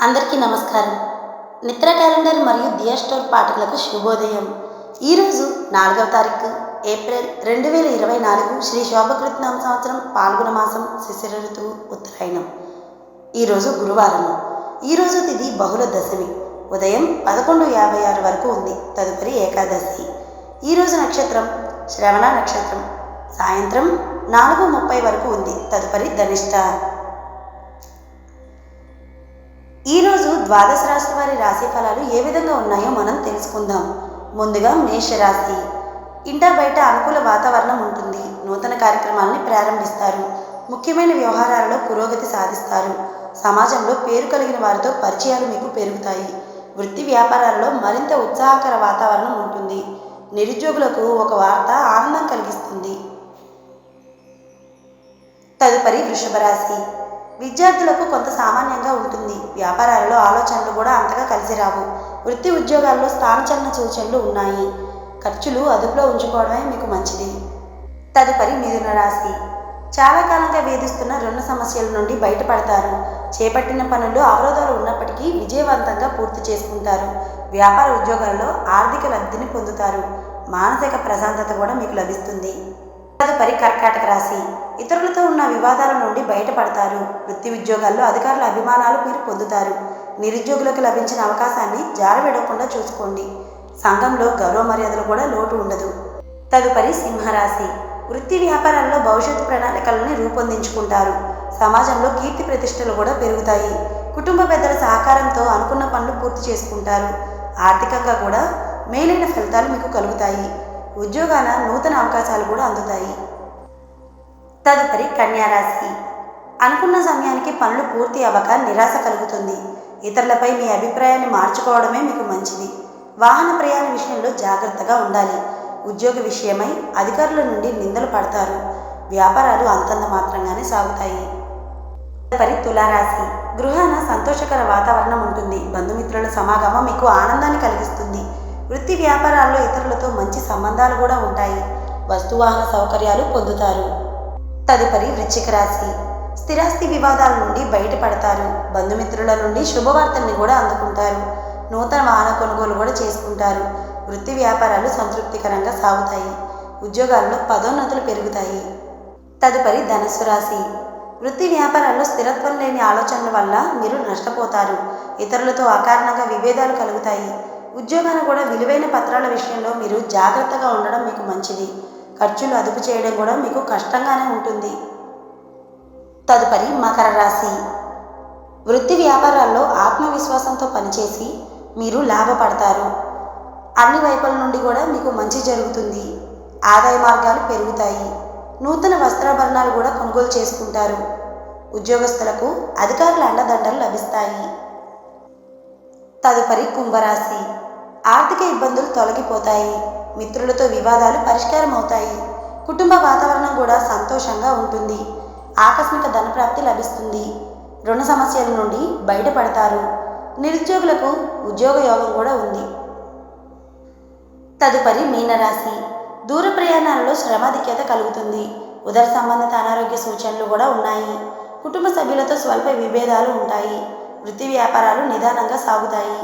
అందరికీ నమస్కారం. నిత్ర క్యాలెండర్ మరియు దియా స్టోర్ పాఠకులకు శుభోదయం. ఈరోజు 4వ తారీఖు ఏప్రిల్ 2024 శ్రీ శోభకృత్నామ సంవత్సరం పాల్గొన మాసం శిశిర ఋతువు ఉత్తరాయణం. ఈరోజు గురువారం. ఈరోజు తిథి బహుళ దశమి. ఉదయం 11:56 వరకు ఉంది. తదుపరి ఏకాదశి. ఈరోజు నక్షత్రం శ్రవణ నక్షత్రం. సాయంత్రం 4:30 వరకు ఉంది. తదుపరి ధనిష్ట. ఈరోజు ద్వాదశ రాశి వారి రాశి ఫలాలు ఏ విధంగా ఉన్నాయో మనం తెలుసుకుందాం. ముందుగా మేషరాశి. ఇంట బయట అనుకూల వాతావరణం ఉంటుంది. నూతన కార్యక్రమాలని ప్రారంభిస్తారు. ముఖ్యమైన వ్యవహారాలలో పురోగతి సాధిస్తారు. సమాజంలో పేరు కలిగిన వారితో పరిచయాలు మీకు పెరుగుతాయి. వృత్తి వ్యాపారాలలో మరింత ఉత్సాహకర వాతావరణం ఉంటుంది. నిరుద్యోగులకు ఒక వార్త ఆనందం కలిగిస్తుంది. తదుపరి వృషభ రాశి. విద్యార్థులకు కొంత సామాన్యంగా ఉంటుంది. వ్యాపారాలలో ఆలోచనలు కూడా అంతగా కలిసి రావు. వృత్తి ఉద్యోగాల్లో స్థానచలన సూచనలు ఉన్నాయి. ఖర్చులు అదుపులో ఉంచుకోవడమే మీకు మంచిది. తదుపరి మిథున రాశి. చాలా కాలంగా వేధిస్తున్న రుణ సమస్యల నుండి బయటపడతారు. చేపట్టిన పనుల్లో అవరోధాలు ఉన్నప్పటికీ విజయవంతంగా పూర్తి చేసుకుంటారు. వ్యాపార ఉద్యోగాల్లో ఆర్థిక లబ్ధిని పొందుతారు. మానసిక ప్రశాంతత కూడా మీకు లభిస్తుంది. తదుపరి కర్కాటక రాశి. ఇతరులతో ఉన్న వివాదాల నుండి బయటపడతారు. వృత్తి ఉద్యోగాల్లో అధికారుల అభిమానాలు మీరు పొందుతారు. నిరుద్యోగులకు లభించిన అవకాశాన్ని జారవిడవకుండా చూసుకోండి. సంఘంలో గౌరవ మర్యాదలు కూడా లోటు ఉండదు. తదుపరి సింహరాశి. వృత్తి వ్యాపారాల్లో భవిష్యత్తు ప్రణాళికలను రూపొందించుకుంటారు. సమాజంలో కీర్తి ప్రతిష్టలు కూడా పెరుగుతాయి. కుటుంబ పెద్దల సహకారంతో అనుకున్న పనులు పూర్తి చేసుకుంటారు. ఆర్థికంగా కూడా మేలైన ఫలితాలు మీకు కలుగుతాయి. ఉద్యోగాన నూతన అవకాశాలు కూడా అందుతాయి. తదుపరి కన్యారాశి. అనుకున్న సమయానికి పనులు పూర్తి అవ్వక నిరాశ కలుగుతుంది. ఇతరులపై మీ అభిప్రాయాన్ని మార్చుకోవడమే మీకు మంచిది. వాహన ప్రయాణ విషయంలో జాగ్రత్తగా ఉండాలి. ఉద్యోగ విషయమై అధికారుల నుండి నిందలు పడతారు. వ్యాపారాలు అంతంత మాత్రంగానే సాగుతాయి. తదుపరి తులారాశి. గృహాన సంతోషకర వాతావరణం ఉంటుంది. బంధుమిత్రుల సమాగమం మీకు ఆనందాన్ని కలిగిస్తుంది. వృత్తి వ్యాపారాల్లో ఇతరులతో మంచి సంబంధాలు కూడా ఉంటాయి. వస్తువాహన సౌకర్యాలు పొందుతారు. తదుపరి వృశ్చిక రాశి. స్థిరాస్తి వివాదాల నుండి బయటపడతారు. బంధుమిత్రుల నుండి శుభవార్తల్ని కూడా అందుకుంటారు. నూతన వాహన కొనుగోలు కూడా చేసుకుంటారు. వృత్తి వ్యాపారాలు సంతృప్తికరంగా సాగుతాయి. ఉద్యోగాల్లో పదోన్నతులు పెరుగుతాయి. తదుపరి ధనుస్సు రాశి. వృత్తి వ్యాపారాల్లో స్థిరత్వం లేని ఆలోచనల వల్ల మీరు నష్టపోతారు. ఇతరులతో అకారణంగా విభేదాలు కలుగుతాయి. ఉద్యోగాన కూడా విలువైన పత్రాల విషయంలో మీరు జాగ్రత్తగా ఉండడం మీకు మంచిది. ఖర్చులు అదుపు చేయడం కూడా మీకు కష్టంగానే ఉంటుంది. తదుపరి మకర రాశి. వృత్తి వ్యాపారాల్లో ఆత్మవిశ్వాసంతో పనిచేసి మీరు లాభపడతారు. అన్ని వైపుల నుండి కూడా మీకు మంచి జరుగుతుంది. ఆదాయ మార్గాలు పెరుగుతాయి. నూతన వస్త్రాభరణాలు కూడా కొనుగోలు చేసుకుంటారు. ఉద్యోగస్తులకు అధికారుల అండదండలు లభిస్తాయి. తదుపరి కుంభరాశి. ఆర్థిక ఇబ్బందులు తొలగిపోతాయి. మిత్రులతో వివాదాలు పరిష్కారం అవుతాయి. కుటుంబ వాతావరణం కూడా సంతోషంగా ఉంటుంది. ఆకస్మిక ధనప్రాప్తి లభిస్తుంది. రుణ సమస్యల నుండి బయటపడతారు. నిరుద్యోగులకు ఉద్యోగ యోగం కూడా ఉంది. తదుపరి మీనరాశి. దూర ప్రయాణాలలో శ్రమాధిక్యత కలుగుతుంది. ఉదర సంబంధిత అనారోగ్య సూచనలు కూడా ఉన్నాయి. కుటుంబ సభ్యులతో స్వల్ప విభేదాలు ఉంటాయి. వృత్తి వ్యాపారాలు నిదానంగా సాగుతాయి.